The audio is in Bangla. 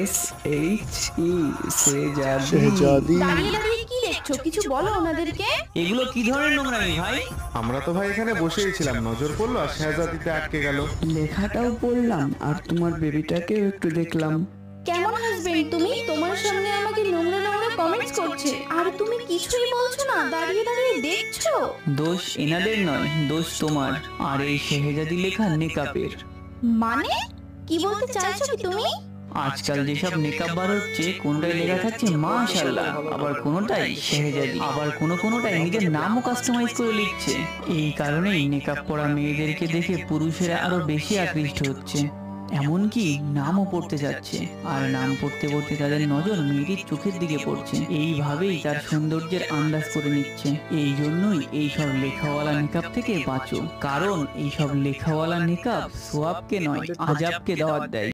S H E শেহজাদি। শেহজাদি। দাঁড়িয়ে দাঁড়িয়ে কি দেখছো? কিছু বলো ওনাদেরকে। এগুলো কি ধরনের নোংরামি ভাই? আমরা তো ভাই এখানে বসেই ছিলাম, নজর পড়লো আর শেহজাদিতে আটকে গেল। লেখাটাও পড়লাম আর তোমার বেবিটাকেও একটু দেখলাম। কেমন হাজবেন্ড তুমি? তোমার সামনে আমাকে নোংরা নোংরা কমেন্টস করছে আর তুমি কিছুই বলছো না, দাঁড়িয়ে দাঁড়িয়ে দেখছো। দোষ এনাদের নয়, দোষ তোমার আর এই শেহজাদি লেখা নেকাপের। মানে কি বলতে চাইছো কি তুমি? আজকাল যেসব নেকাব বার হচ্ছে, কোনটাই লেখা থাকছে মাশাআল্লাহ, আবার কোনটাই শেহজাদি, আবার কোনোটাই নিজের নামও কাস্টমাইজ করে লিখছে। এই কারণেই নেকাব পরা মেয়েদেরকে দেখে পুরুষেরা আরো বেশি আকৃষ্ট হচ্ছে, এমনকি নামও পড়তে যাচ্ছে। আর নাম পড়তে পড়তে তাদের নজর মেয়েটির চোখের দিকে পড়ছে, এইভাবেই তার সৌন্দর্যের আন্দাজ করে নিচ্ছে। এই জন্যই এইসব লেখাওয়ালা নিকাব থেকে বাঁচো, কারণ এইসব লেখাওয়ালা নিকাব সোয়াবকে নয় আজাবকে দাওয়াত দেয়।